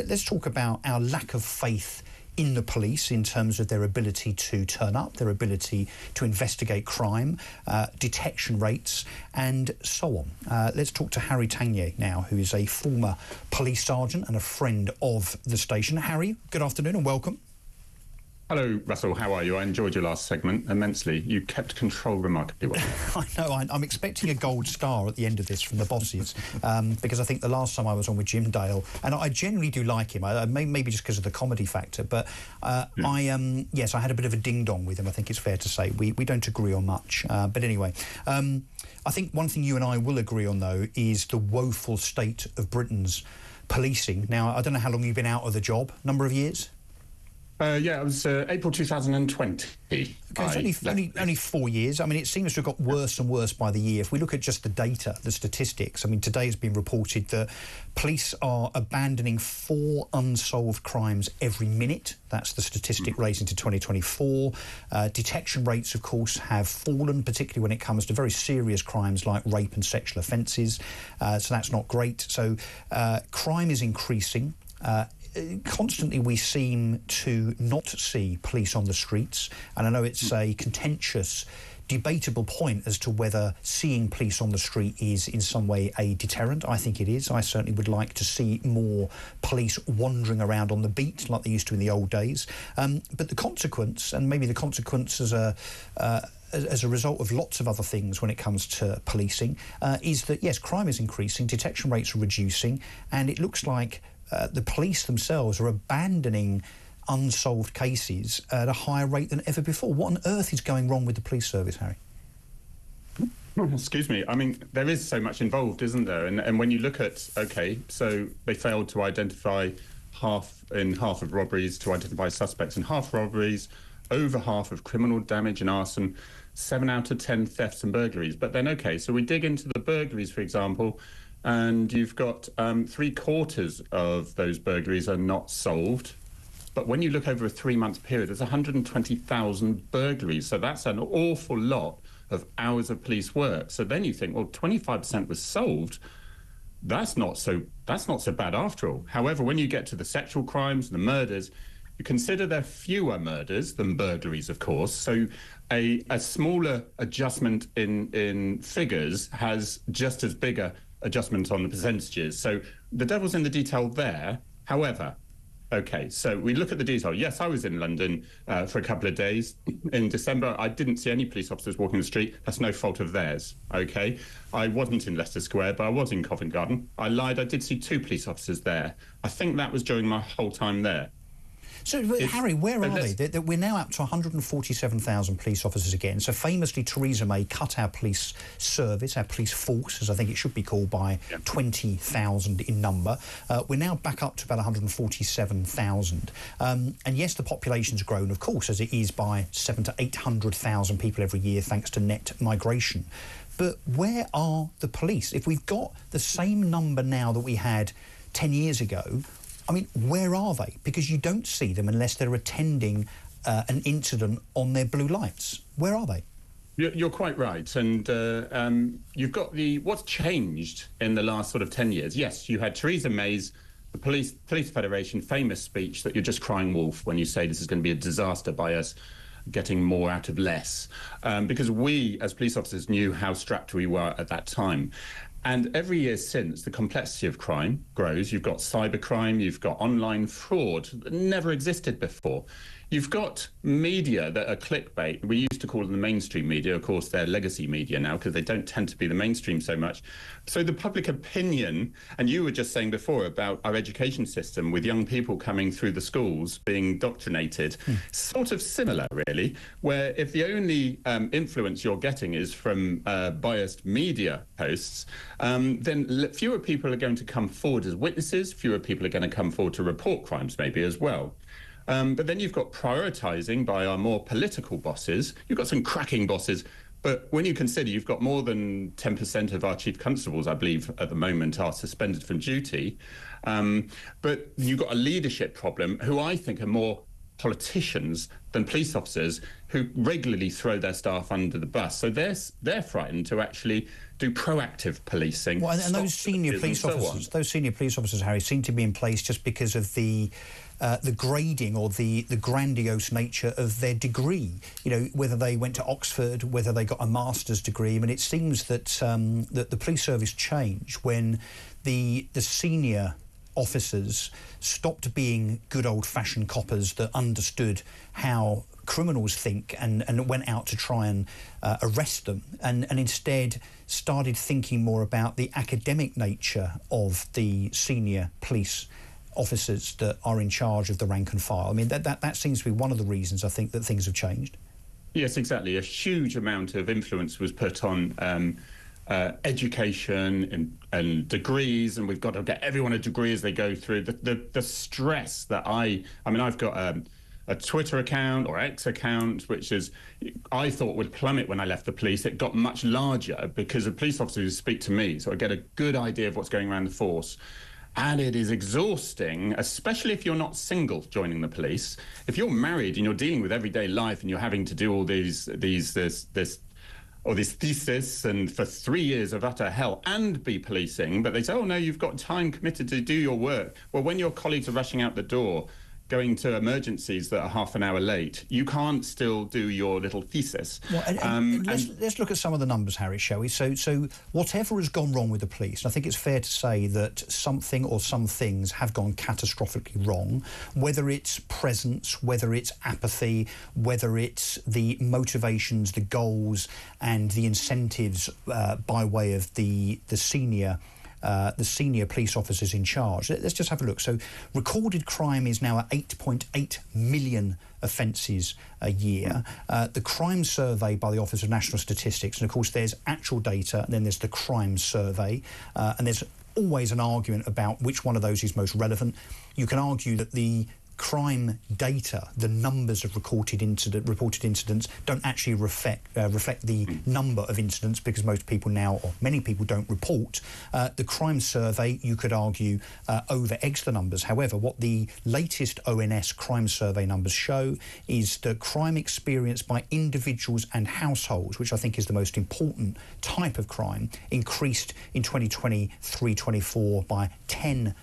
let's talk about our lack of faith in the police in terms of their ability to turn up, their ability to investigate crime, detection rates, and so on. Let's talk to Harry Tangye now, who is a former police sergeant and a friend of the station. Harry, good afternoon and welcome. Hello, Russell. How are you? I enjoyed your last segment immensely. You kept control remarkably well. I know. I'm expecting a gold star at the end of this from the bosses, because I think the last time I was on with Jim Dale, and I generally do like him, maybe just because of the comedy factor, but yes, I had a bit of a ding-dong with him, I think it's fair to say. We don't agree on much. But anyway, I think one thing you and I will agree on, though, is the woeful state of Britain's policing. Now, I don't know how long you've been out of the job, number of years? Yeah, it was April 2020. Okay, it's only 4 years. I mean, it seems to have got worse and worse by the year. If we look at just the data, the statistics, I mean, today has been reported that police are abandoning 4 unsolved crimes every minute. That's the statistic raised into 2024. Detection rates, of course, have fallen, particularly when it comes to very serious crimes like rape and sexual offences. So that's not great. So crime is increasing. Constantly we seem to not see police on the streets, and I know it's a contentious, debatable point as to whether seeing police on the street is in some way a deterrent. I think it is. I certainly would like to see more police wandering around on the beat like they used to in the old days. But the consequence, and maybe the consequence as a result of lots of other things when it comes to policing, is that, yes, crime is increasing, detection rates are reducing, and it looks like the police themselves are abandoning unsolved cases at a higher rate than ever before. What on earth is going wrong with the police service, Harry? Excuse me. I mean, there is so much involved, isn't there? And when you look at, OK, so they failed to identify half of robberies, to identify suspects in half robberies, over half of criminal damage and arson, 7 out of 10 thefts and burglaries. But then, OK, so we dig into the burglaries, for example, and you've got 3/4 of those burglaries are not solved. But when you look over a 3-month period, there's 120,000 burglaries. So that's an awful lot of hours of police work. So then you think, well, 25% was solved. That's not so bad after all. However, when you get to the sexual crimes, the murders, you consider there are fewer murders than burglaries, of course. So a smaller adjustment in figures has just as big a adjustment on the percentages. So the devil's in the detail there. However, OK, so we look at the detail. Yes, I was in London for a couple of days. In December, I didn't see any police officers walking the street. That's no fault of theirs, OK? I wasn't in Leicester Square, but I was in Covent Garden. I lied. I did see 2 police officers there. I think that was during my whole time there. So, Harry, where are they? We're now up to 147,000 police officers again. So famously, Theresa May cut our police service, our police force, as I think it should be called, by 20,000 in number. We're now back up to about 147,000. And yes, the population's grown, of course, as it is by 700,000 to 800,000 people every year, thanks to net migration. But where are the police? If we've got the same number now that we had 10 years ago, I mean, where are they? Because you don't see them unless they're attending an incident on their blue lights. Where are they? You're quite right. And you've got what's changed in the last sort of 10 years. Yes, you had Theresa May's, the Police Federation, famous speech that you're just crying wolf when you say this is going to be a disaster by us getting more out of less. Because we, as police officers, knew how strapped we were at that time. And every year since, the complexity of crime grows. You've got cybercrime, you've got online fraud that never existed before. You've got media that are clickbait. We used to call them the mainstream media. Of course, they're legacy media now because they don't tend to be the mainstream so much. So the public opinion, and you were just saying before about our education system with young people coming through the schools being indoctrinated, sort of similar, really, where if the only influence you're getting is from biased media posts, then fewer people are going to come forward as witnesses, fewer people are going to come forward to report crimes maybe as well. But then you've got prioritising by our more political bosses. You've got some cracking bosses, but when you consider you've got more than 10% of our chief constables, I believe, at the moment are suspended from duty. But you've got a leadership problem who I think are more politicians than police officers, who regularly throw their staff under the bus. So they're frightened to actually do proactive policing. Well, and those senior police officers, Harry, seem to be in place just because of the grading or the grandiose nature of their degree. You know, whether they went to Oxford, whether they got a master's degree. I mean, it seems that that the police service changed when the senior officers stopped being good old-fashioned coppers that understood how criminals think and went out to try and arrest them, and instead started thinking more about the academic nature of the senior police officers that are in charge of the rank and file. I mean, that seems to be one of the reasons I think that things have changed. Yes, exactly. A huge amount of influence was put on education and degrees, and we've got to get everyone a degree as they go through. The stress that I've got a Twitter account or X account, which I thought would plummet when I left the police. It got much larger because of police officers who speak to me, so I get a good idea of what's going around the force. And it is exhausting, especially if you're not single joining the police. If you're married and you're dealing with everyday life and you're having to do all this thesis and for 3 years of utter hell and be policing, but they say, oh no, you've got time committed to do your work. Well, when your colleagues are rushing out the door, going to emergencies that are half an hour late, you can't still do your little thesis. Well, and let's look at some of the numbers, Harry, shall we? So whatever has gone wrong with the police, and I think it's fair to say that something or some things have gone catastrophically wrong, whether it's presence, whether it's apathy, whether it's the motivations, the goals and the incentives by way of the senior police officers in charge. Let's just have a look. So recorded crime is now at 8.8 million offences a year. The crime survey by the Office of National Statistics, and of course there's actual data, and then there's the crime survey, and there's always an argument about which one of those is most relevant. You can argue that the crime data, the numbers of reported incidents, don't actually reflect the number of incidents, because most people now, or many people, don't report. The crime survey, you could argue, over-eggs the numbers. However, what the latest ONS crime survey numbers show is the crime experienced by individuals and households, which I think is the most important type of crime, increased in 2023-24 by 10%.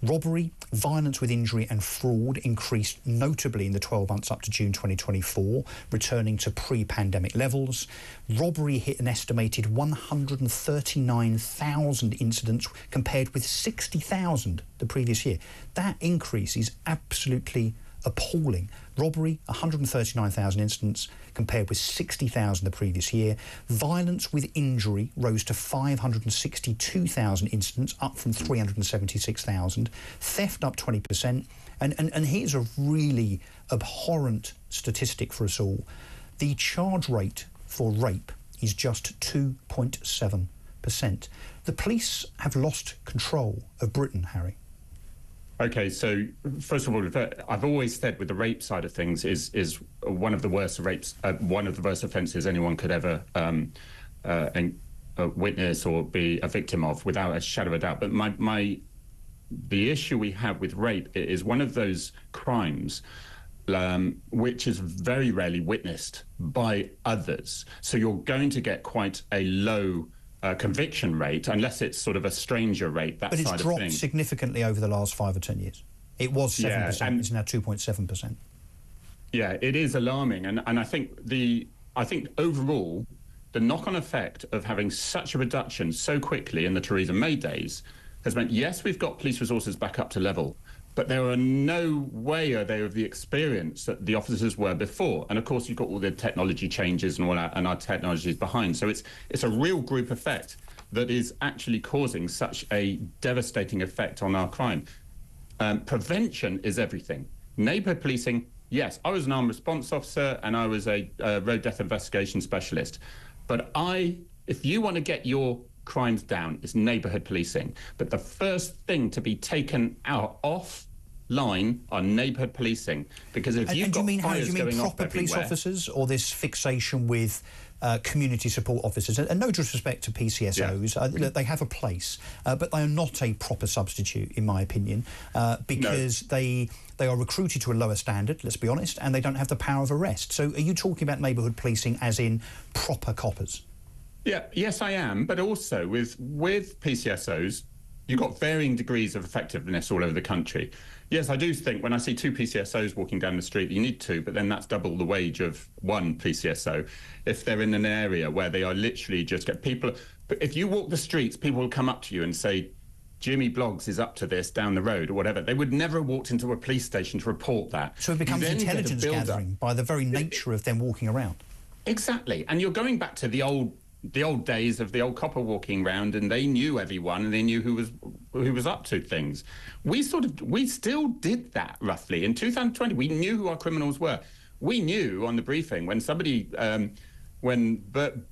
Robbery, violence with injury and fraud increased notably in the 12 months up to June 2024, returning to pre-pandemic levels. Robbery hit an estimated 139,000 incidents compared with 60,000 the previous year. That increase is absolutely appalling. Robbery, 139,000 incidents compared with 60,000 the previous year. Violence with injury rose to 562,000 incidents, up from 376,000. Theft up 20%. And here's a really abhorrent statistic for us all. The charge rate for rape is just 2.7%. The police have lost control of Britain, Harry. Okay, so first of all, I've always said with the rape side of things is one of the worst offences anyone could ever witness or be a victim of, without a shadow of a doubt. But the issue we have with rape is one of those crimes which is very rarely witnessed by others. So you're going to get quite a low conviction rate, unless it's sort of a stranger rate, that side of things. But it's dropped significantly over the last 5 or 10 years. It was 7%, it's now 2.7%. Yeah, it is alarming. And I think overall, the knock-on effect of having such a reduction so quickly in the Theresa May days has meant, yes, we've got police resources back up to level, but there are no way are they of the experience that the officers were before. And of course, you've got all the technology changes and all that, and our technology is behind. So it's a real group effect that is actually causing such a devastating effect on our crime. Prevention is everything. Neighbourhood policing, yes, I was an armed response officer and I was a road death investigation specialist. But if you want to get your crimes down, it's neighbourhood policing. But the first thing to be taken offline are neighbourhood policing, because if you've got fires going off everywhere... Do you mean proper police officers, or this fixation with community support officers, and no disrespect to PCSOs, they have a place, but they are not a proper substitute, in my opinion, because they are recruited to a lower standard, let's be honest, and they don't have the power of arrest. So are you talking about neighbourhood policing as in proper coppers? Yes, I am. But also with PCSOs, you've got varying degrees of effectiveness all over the country. Yes, I do think when I see 2 PCSOs walking down the street, you need 2, but then that's double the wage of 1 PCSO. If they're in an area where they are literally just get people... But if you walk the streets, people will come up to you and say, Jimmy Bloggs is up to this down the road or whatever. They would never have walked into a police station to report that. So it becomes intelligence gathering by the very nature of them walking around. Exactly. And you're going back to the old days of the old copper walking round, and they knew everyone and they knew who was up to things. We still did that roughly in 2020. We knew who our criminals were. We knew on the briefing when somebody when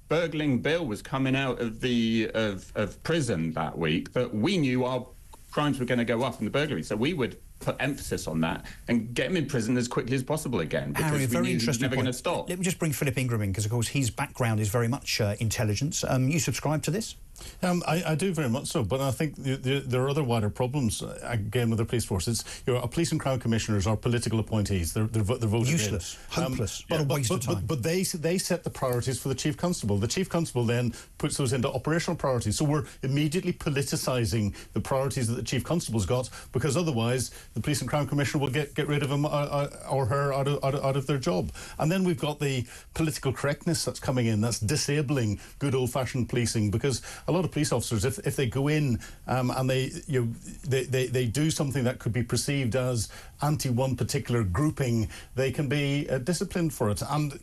burgling Bill was coming out of prison that week, that we knew our crimes were going to go up in the burglary. So we would put emphasis on that and get him in prison as quickly as possible again, because Harry, a very interesting never going to stop. Let me just bring Philip Ingram in, because of course his background is very much intelligence. You subscribe to this? I do very much so, but I think there are other wider problems again with the police force. It's, police and crown commissioners are political appointees. They're voted useless, in. hopeless, what a waste of time. But they set the priorities for the chief constable. The chief constable then puts those into operational priorities. So we're immediately politicising the priorities that the chief constable's got, because otherwise the police and crown commissioner will get rid of him or her out of their job. And then we've got the political correctness that's coming in, that's disabling good old-fashioned policing, because a lot of police officers, if they go in and they do something that could be perceived as anti one particular grouping, they can be disciplined for it. And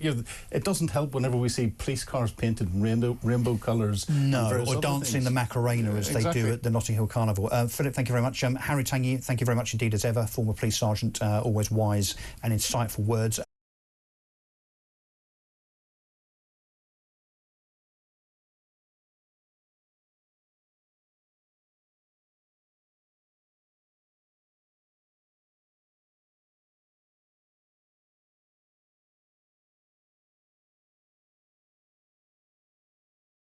it doesn't help whenever we see police cars painted in rainbow colours. No, or dancing the Macarena as they do at the Notting Hill Carnival. Philip, thank you very much. Harry Tangye, thank you very much indeed as ever, former police sergeant, always wise and insightful words.